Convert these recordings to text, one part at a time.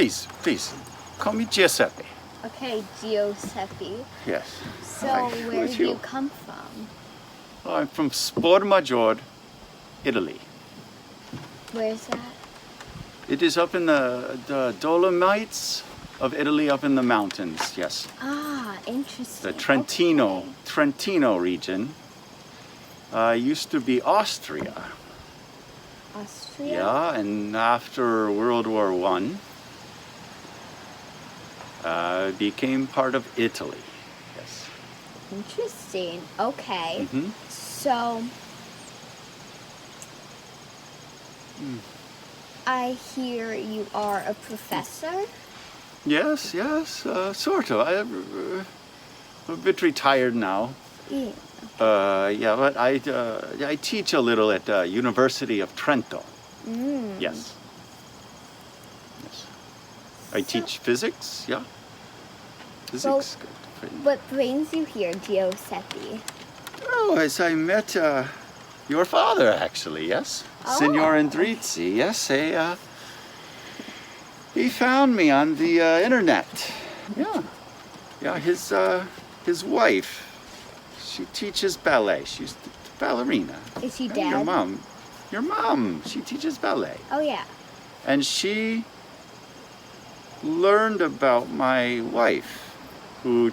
please, call me Giuseppe. Okay, Giuseppe. Yes. So Hi, where who's do you come from? Oh, I'm from Spormaggiore, Italy. Where's that? It is up in the Dolomites of Italy, up in the mountains, yes. Ah, interesting. The Trentino, Okay. Trentino region. Used to be Austria. Austria? Yeah, and after World War I, it became part of Italy. Yes. Interesting. Okay. Mm-hmm. So, I hear you are a professor? Yes, sort of. I'm a bit retired now. Yeah. Yeah, but I teach a little at University of Trento. Yes. Yes. I teach physics, yeah. Physics. What brings you here, Giuseppe? Oh, as I met your father, actually, yes. Oh. Signor Endrizzi, yes. He found me on the internet. Yeah. Yeah, his wife, she teaches ballet. She's the ballerina. Is she Yeah, dead? Your mom, she teaches ballet. Oh, yeah. And she learned about my wife, who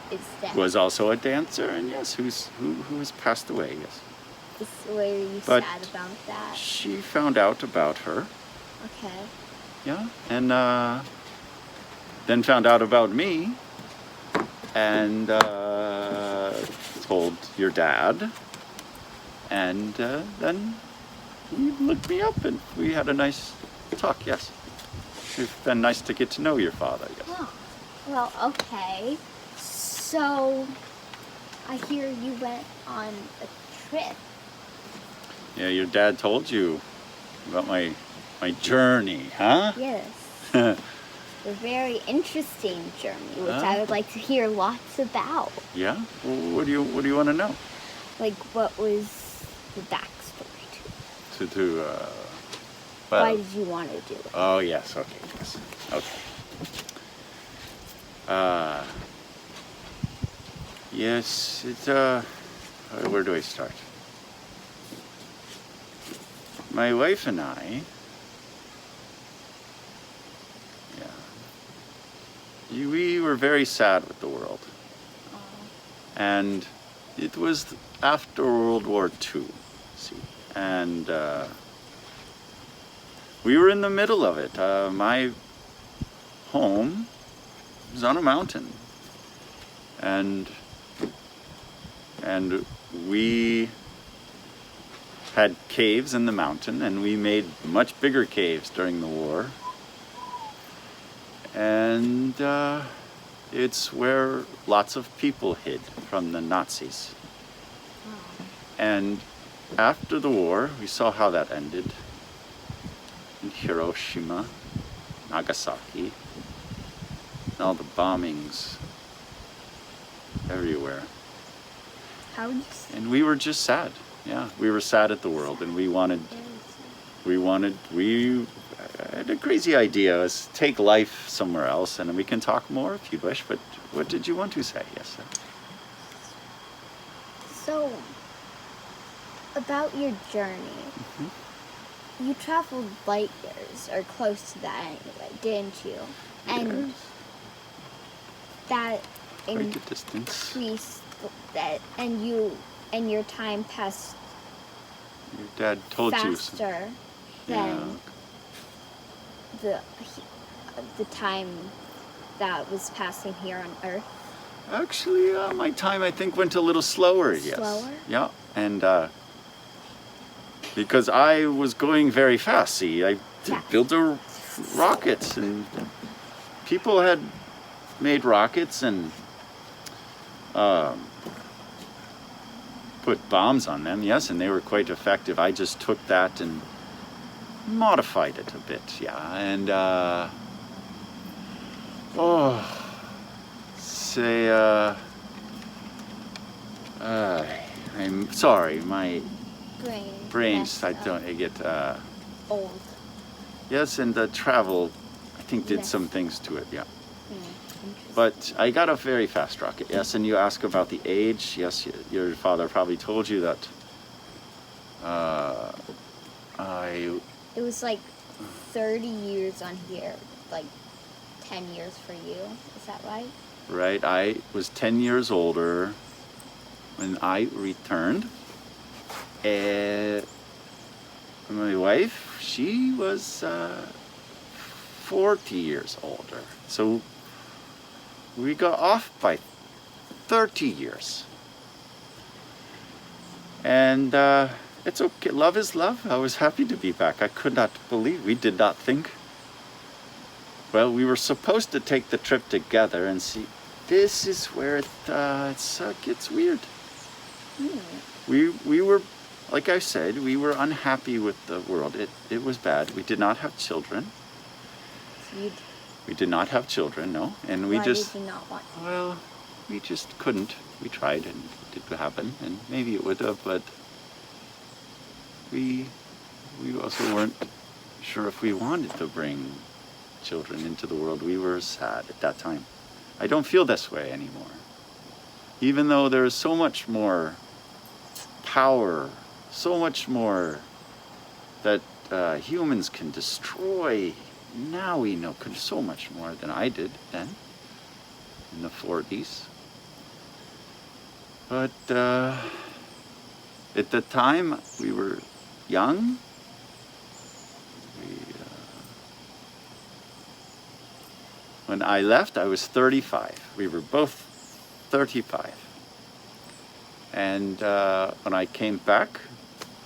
Is dead. was also a dancer, and yes, who has passed away, yes. Were you But sad about that? she found out about her, Okay. yeah, and then found out about me, and told your dad, and then he looked me up, and we had a nice talk, yes. It's been nice to get to know your father, yes. Oh. Well, okay. So, I hear you went on a trip. Yeah, your dad told you about my journey, huh? Yes. A very interesting journey, which I would like to hear lots about. Yeah? Well, what do you want to know? Like, what was the backstory to it? Well, Why did you want to do it? oh, yes, okay, yes. Okay. Yes, where do I start? My wife and I, we were very sad with the world. And it was after World War II, see, and we were in the middle of it. My home was on a mountain, and we had caves in the mountain, and we made much bigger caves during the war. And it's where lots of people hid from the Nazis. And after the war, we saw how that ended in Hiroshima, Nagasaki, and all the bombings everywhere. How would you say? And we were just sad. Yeah, we were sad at the world, and we had a crazy idea, was take life somewhere else, and we can talk more if you wish, but what did you want to say? Yes, sir. So, about your journey, you traveled light years, or close to that anyway, didn't you? And Yes. that Quite a distance. increased that, and your time passed Your dad told you. faster than the time that was passing here on Earth. Actually, my time I think went a little slower. Yes. Slower? Yeah, and because I was going very fast. See, I built rockets, and people had made rockets and put bombs on them. Yes, and they were quite effective. I just took that and modified it a bit. Yeah, and I'm sorry, my brains, I get old. yes, and the travel, I think did Yes. some things to it, yeah. Interesting. But I got a very fast rocket, yes. And you ask about the age, yes, your father probably told you that It was like 30 years on here, like 10 years for you. Is that right? right, I was 10 years older when I returned. And my wife, she was 40 years older. So we got off by 30 years. And it's okay. Love is love. I was happy to be back. I could not believe. We did not think. Well, we were supposed to take the trip together and see. This is where it gets weird. We were, like I said, we were unhappy with the world. It was bad. We did not have children. We did not have children, no. And we Why just, did you not want? well, we just couldn't. We tried and it didn't happen. And maybe it would have, but we also weren't sure if we wanted to bring children into the world. We were sad at that time. I don't feel this way anymore. Even though there's so much more power, so much more that humans can destroy. Now we know so much more than I did then, in the 40s. But at the time, we were young. When I left, I was 35. We were both 35. And when I came back,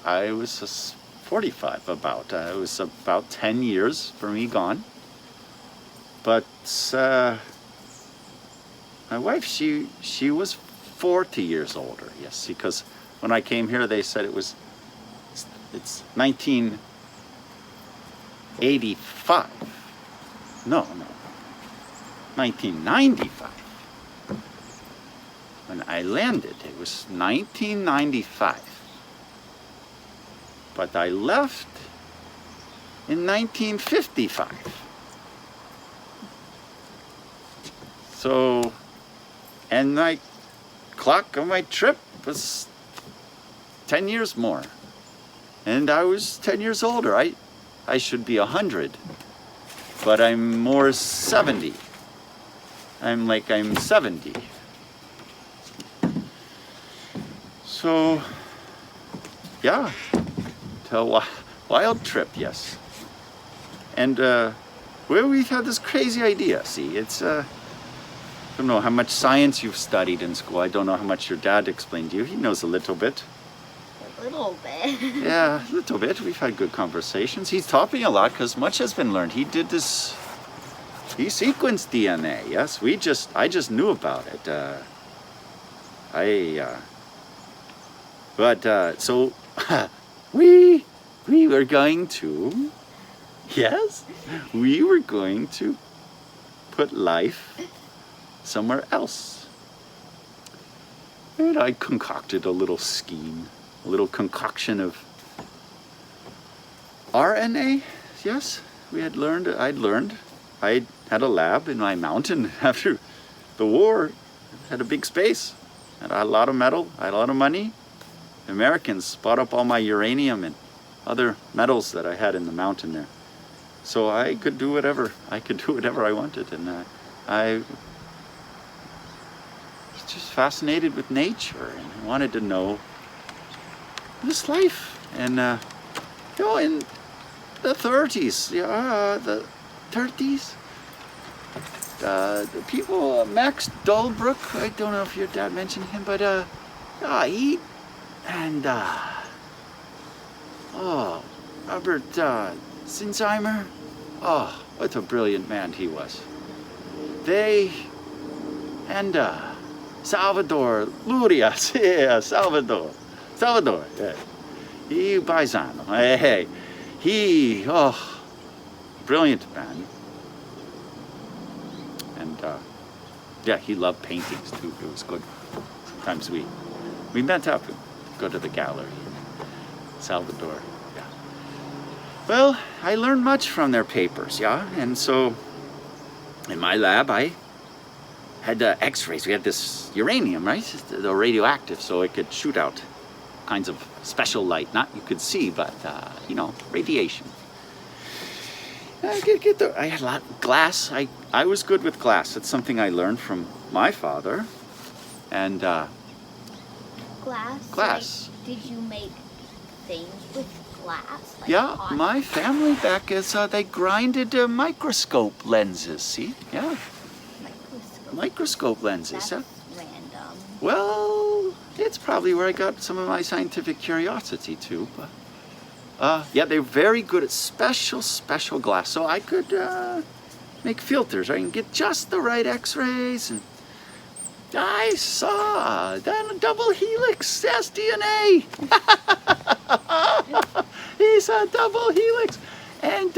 I was 45 about. It was about 10 years for me gone. But my wife, she was 40 years older, yes, because when I came here, they said it's 1985. No, 1995. When I landed, it was 1995. But I left in 1955. So, and my clock on my trip was 10 years more. And I was 10 years older. I should be 100. But I'm more 70. I'm 70. So, yeah. A wild trip, yes. And we had this crazy idea. See, it's I don't know how much science you've studied in school. I don't know how much your dad explained to you. He knows a little bit. A little bit. Yeah, a little bit. We've had good conversations. He's taught me a lot because much has been learned. He did this. He sequenced DNA. Yes, I just knew about it. So. We were going to, yes, we were going to put life somewhere else. And I concocted a little scheme, a little concoction of RNA, yes, I'd learned. I had a lab in my mountain after the war, had a big space, had a lot of metal, I had a lot of money. Americans bought up all my uranium and other metals that I had in the mountain there. So I could do whatever. I wanted. And I was just fascinated with nature and I wanted to know this life. And, in the 30s, the people, Max Dolbrook, I don't know if your dad mentioned him, but he... And, Robert Zinzheimer, what a brilliant man he was. Salvador Lurias, yeah, Salvador, yeah. He paisano, hey, brilliant man. And, he loved paintings too, it was good. Sometimes we met up. Go to the gallery in Salvador. Yeah. Well, I learned much from their papers, yeah, and so in my lab, I had X-rays. We had this uranium, right? The radioactive, so it could shoot out kinds of special light. Not you could see, but you know, radiation. I had a lot of glass. I was good with glass. It's something I learned from my father. And Glass? glass. Like, did you make things with glass? Like Yeah, pots? my family back is they grinded microscope lenses. See? Yeah, microscope lenses. That's random. Well, it's probably where I got some of my scientific curiosity too. But yeah, they're very good at special glass. So I could make filters. I can get just the right X-rays, and I saw that double helix. That's DNA. He's a double helix, and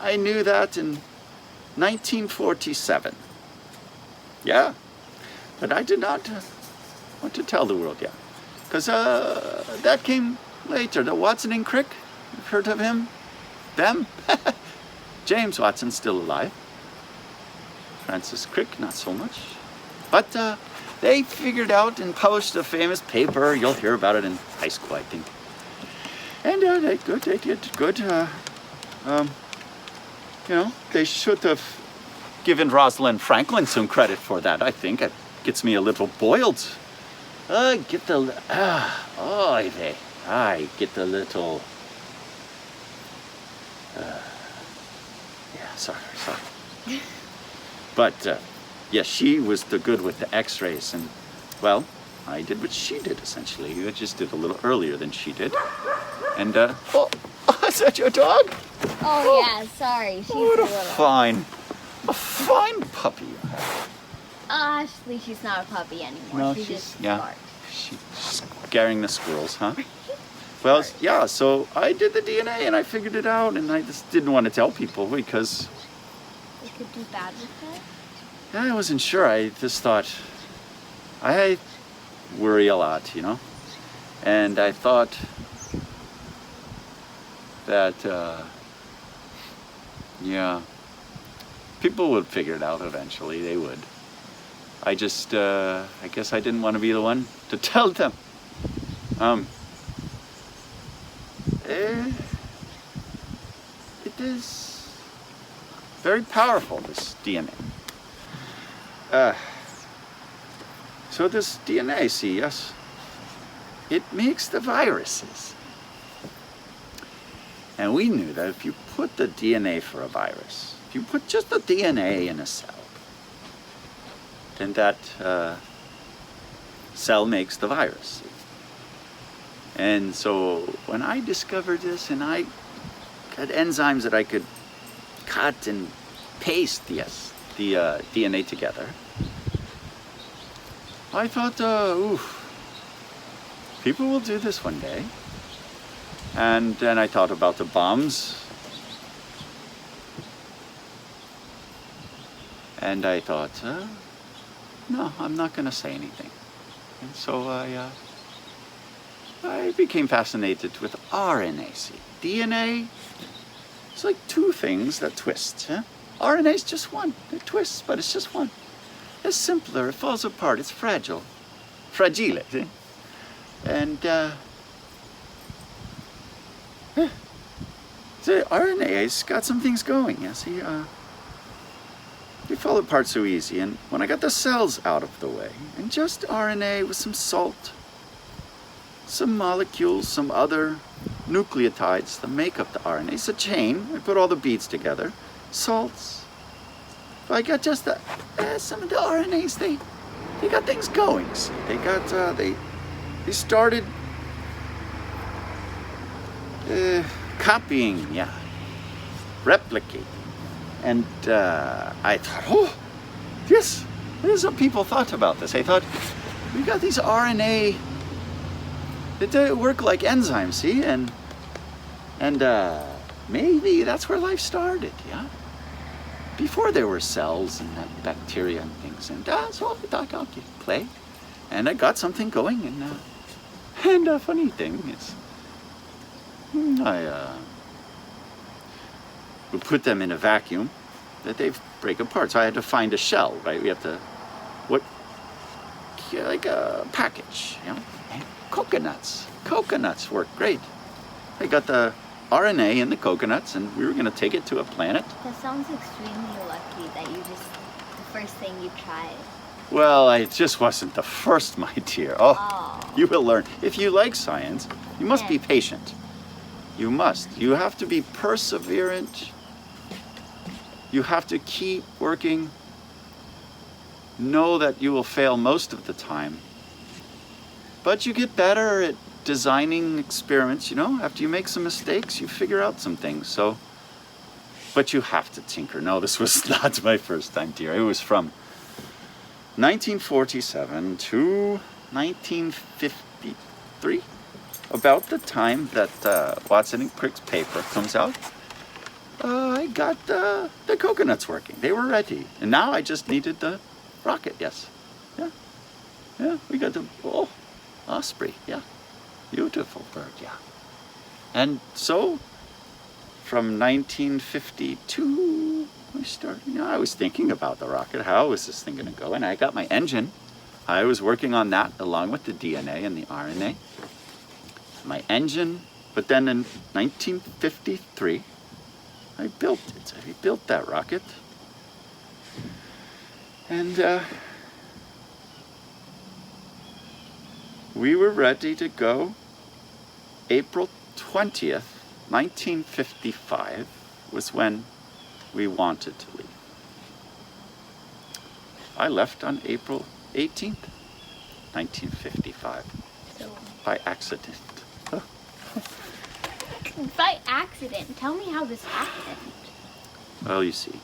I knew that in 1947. Yeah, but I did not want to tell the world yet, because that came later. The Watson and Crick, you've heard of him? Them? James Watson's still alive. Francis Crick, not so much. But they figured out and published a famous paper. You'll hear about it in high school, I think. And they did good. You know, they should have given Rosalind Franklin some credit for that, I think. It gets me a little boiled. I get the little... yeah, sorry. But, yeah, she was the good with the X-rays, and, well, I did what she did, essentially. I just did a little earlier than she did. And, oh, is that your dog? Oh, yeah, sorry. She's What a a little... fine puppy you have. Actually, she's not a puppy anymore. No, she just yeah. barks. She's scaring the squirrels, huh? Well, yeah, so I did the DNA and I figured it out, and I just didn't want to tell people because It could do bad with it? I wasn't sure. I just thought, I worry a lot, you know? And I thought that, yeah, people would figure it out eventually. They would. I just, I guess I didn't want to be the one to tell them. It is very powerful, this DNA. So this DNA, see, yes, it makes the viruses. And we knew that if you put the DNA for a virus, if you put just the DNA in a cell, then that cell makes the virus. And so when I discovered this, and I got enzymes that I could cut and paste the DNA together, I thought, people will do this one day. And then I thought about the bombs. And I thought, no, I'm not going to say anything. And so I became fascinated with RNA. See, DNA, it's like two things that twist. Huh? RNA is just one. It twists, but it's just one. It's simpler. It falls apart. It's fragile. Fragile. See? And the RNA's got some things going. Yeah, see, they fall apart so easy. And when I got the cells out of the way, and just RNA with some salt, some molecules, some other nucleotides that make up the RNA. It's a chain. I put all the beads together. Salts. If I got just some of the RNAs, they got things going. See, they got they started copying, yeah, replicating, and I thought, oh, this is what people thought about this. They thought we got these RNA. They work like enzymes, see, and maybe that's where life started, yeah. Before there were cells and bacteria and things, and so I thought, okay, play, and I got something going, and a funny thing is, I would put them in a vacuum, that they break apart. So I had to find a shell, right? We have to, like a package, you know? And coconuts. Coconuts work great. I got the RNA in the coconuts, and we were going to take it to a planet. That sounds extremely lucky that the first thing you tried. Well, it just wasn't the first, my dear. Oh, you will learn. If you like science, you must be patient. You must. You have to be perseverant. You have to keep working. Know that you will fail most of the time. But you get better at designing experiments, you know? After you make some mistakes, you figure out some things. So, but you have to tinker. No, this was not my first time, dear. It was from 1947 to 1953, about the time that Watson and Crick's paper comes out. I got the coconuts working. They were ready. And now I just needed the rocket, yes. Yeah, we got the osprey, yeah. Beautiful bird, yeah. And so, from 1952, I started, you know, I was thinking about the rocket. How was this thing going to go? And I got my engine. I was working on that along with the DNA and the RNA. My engine, but then in 1953, I built it. I built that rocket. And we were ready to go. April 20th, 1955 was when we wanted to leave. I left on April 18th, 1955, by accident. By accident? Tell me how this happened. Well, you see.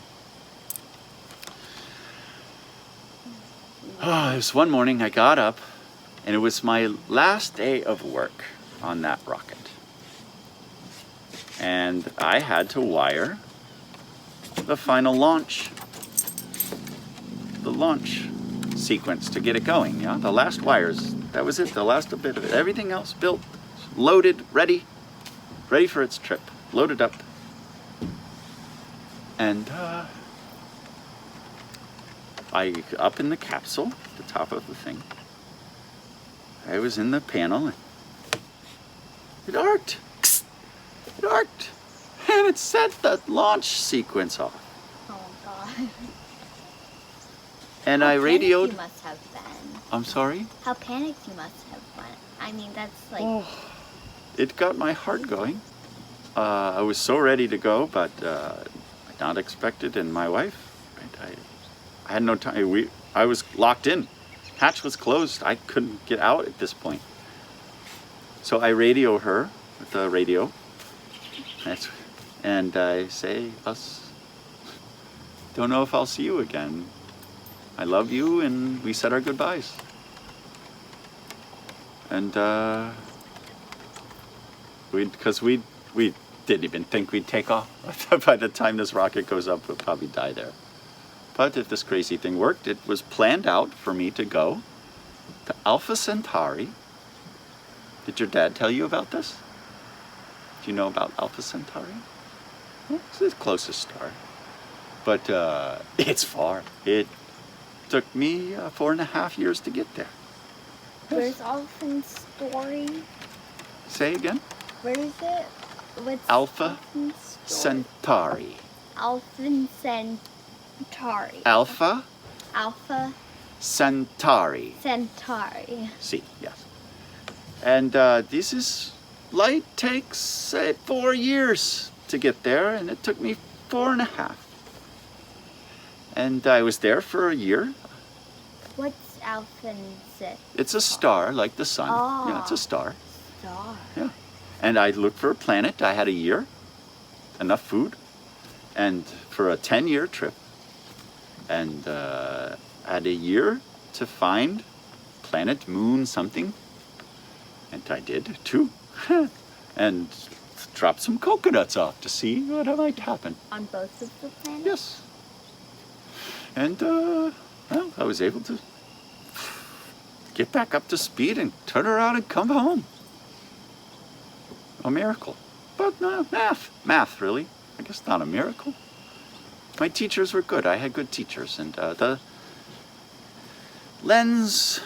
It was one morning I got up, and it was my last day of work on that rocket. And I had to wire the final launch sequence to get it going, yeah? The last wires, that was it, the last bit of it. Everything else built, loaded, ready for its trip, loaded up. And I, up in the capsule, the top of the thing, I was in the panel, and it arced. It arced. And it set the launch sequence off. Oh, God. And How I radioed. You must have been. I'm sorry? How panicked you must have been. I mean, that's like... Oh, it got my heart going. I was so ready to go, but not expected, and my wife, I had no time. I was locked in. Hatch was closed. I couldn't get out at this point. So I radio her with the radio. And I say, don't know if I'll see you again. I love you, and we said our goodbyes. And because we didn't even think we'd take off. By the time this rocket goes up, we'll probably die there. But if this crazy thing worked, it was planned out for me to go to Alpha Centauri. Did your dad tell you about this? Do you know about Alpha Centauri? It's the closest star. But it's far. It took me 4.5 years to get there. Where's Alpha Centauri? Say again? Where is it? What's Alpha Centauri. Alpha Centauri. Alpha Alpha Centauri. Centauri. See, yes. And this is, light takes 4 years to get there, and it took me 4.5. And I was there for a year. What's Alpha Centauri? It's a star, like the sun. Oh. Yeah, it's a star. Star. Yeah. And I looked for a planet. I had a year, enough food, and for a 10-year trip. And I had a year to find planet, moon, something. And I did, too. And dropped some coconuts off to see what might happen. On both of the planets? Yes. And, well, I was able to get back up to speed and turn around and come home. A miracle. But no, math, really. I guess not a miracle. my teachers were good. I had good teachers, and the lens,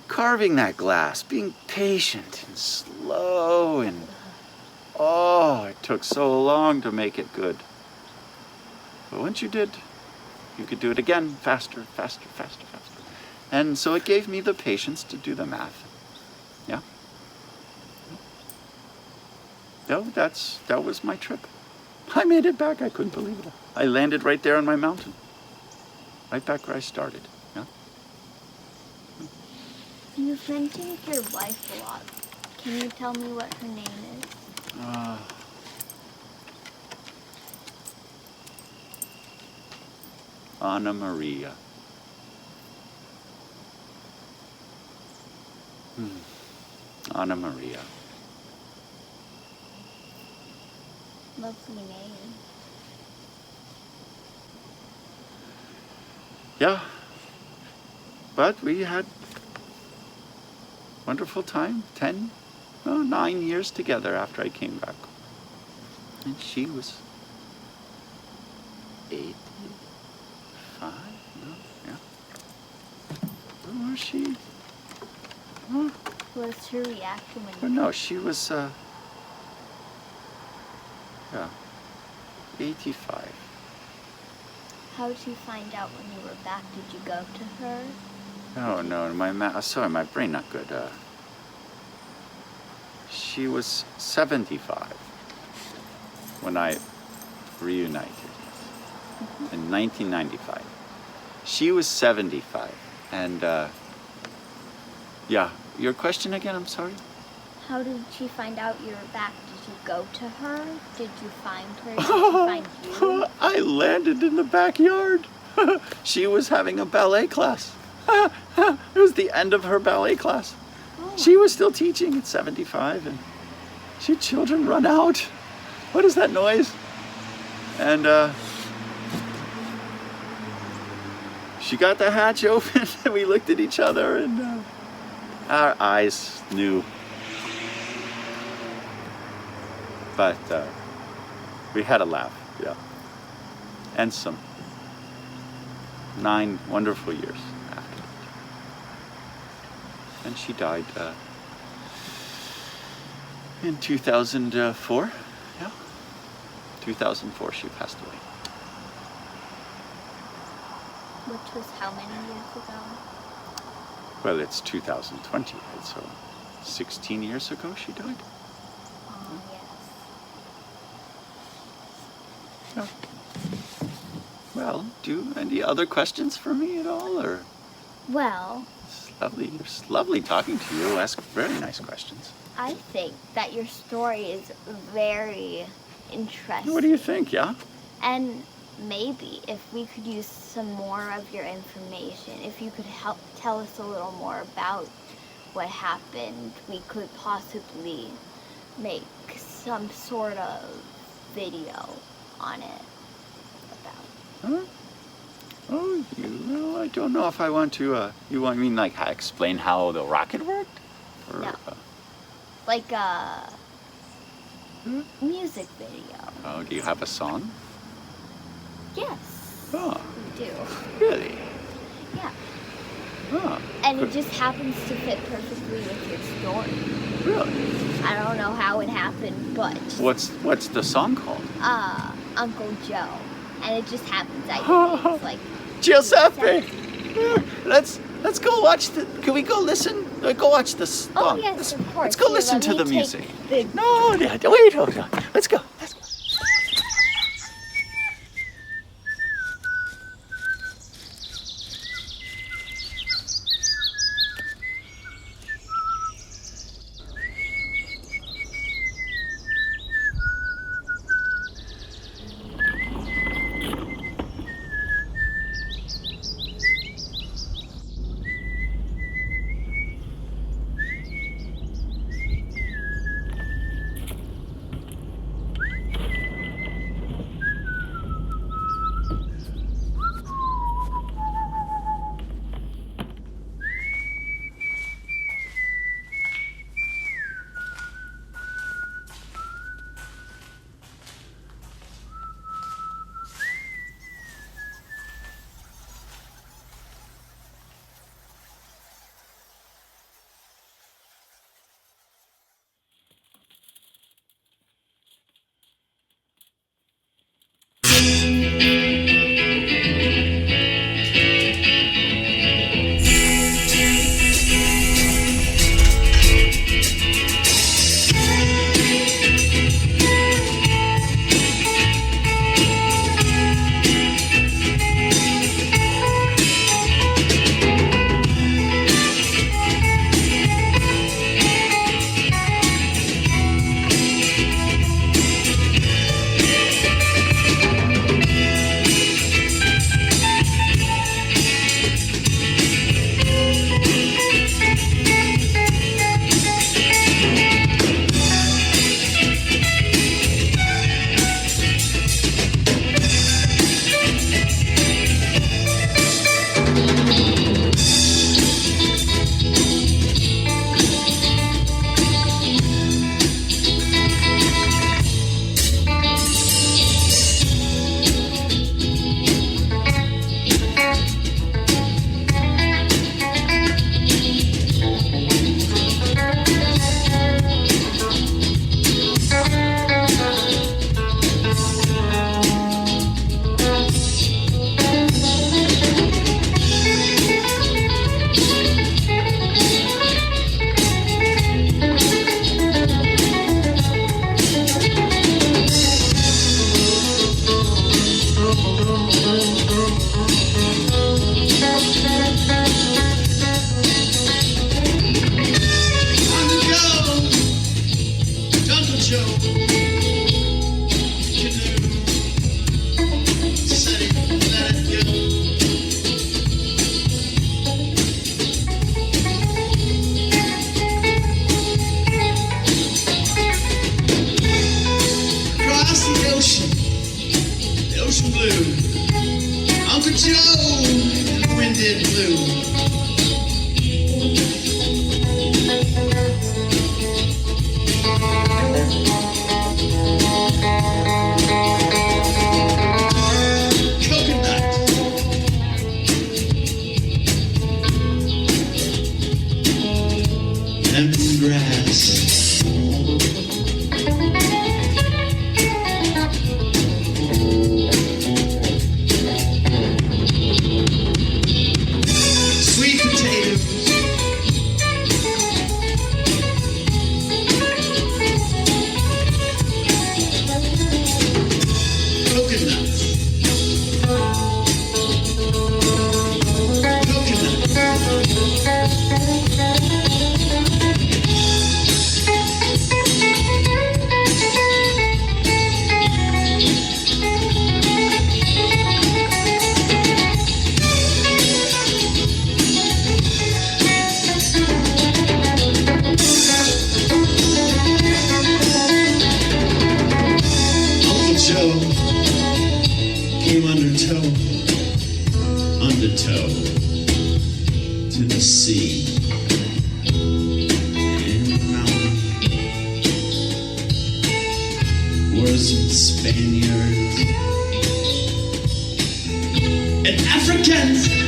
carving that glass, being patient and slow, and oh, it took so long to make it good. But once you did, you could do it again, faster, faster, faster, faster. And so it gave me the patience to do the math. Yeah. No, that was my trip. I made it back. I couldn't believe it. I landed right there on my mountain. Right back where I started. Yeah. You've mentioned your wife a lot. Can you tell me what her name is? Anna Maria. Anna Maria. Lovely name. Yeah. But we had wonderful time. 9 years together after I came back. And she was 85? No, yeah. Where was she? Oh, What's her reaction when oh, you... no, she was, yeah, 85. How did you find out when you were back? Did you go to her? Oh, no, my brain not good. She was 75 when I reunited in 1995. She was 75, and yeah. Your question again? I'm sorry. How did she find out you were back? Did you go to her? Did you find her? Did she find you? I landed in the backyard. She was having a ballet class. It was the end of her ballet class. Oh. She was still teaching at 75, and she had children run out. What is that noise? And she got the hatch open, and we looked at each other, and our eyes knew. But we had a laugh, yeah. And some 9 wonderful years after. And she died in 2004. Yeah. 2004 she passed away. Which was how many years ago? Well, it's 2020, right? So 16 years ago she died. Oh, yes. Yeah. Well, any other questions for me at all, or? Well, It's lovely talking to you. Ask very nice questions. I think that your story is very interesting. What do you think, yeah? And maybe if we could use some more of your information, if you could help tell us a little more about what happened, we could possibly make some sort of video on it about. Huh? Oh, I don't know if I want to, you want me like explain how the rocket worked? Or, No. Like a music video. Oh, do you have a song? Yes, Oh, we do. really? Yeah. Oh, And it good. just happens to fit perfectly with your story. Really? I don't know how it happened, but What's the song called? Uncle Joe. And it just happens that your name's like Giuseppe! Yeah, let's go watch can we go listen? Go watch the song. Oh yes, of course. Let's go Here, listen let to me the take music. the- No, wait, hold on. Let's go. past. Sweet potatoes. Coconuts. Uncle Joe came undertow to the sea and the mountain were some Spaniards and Africans.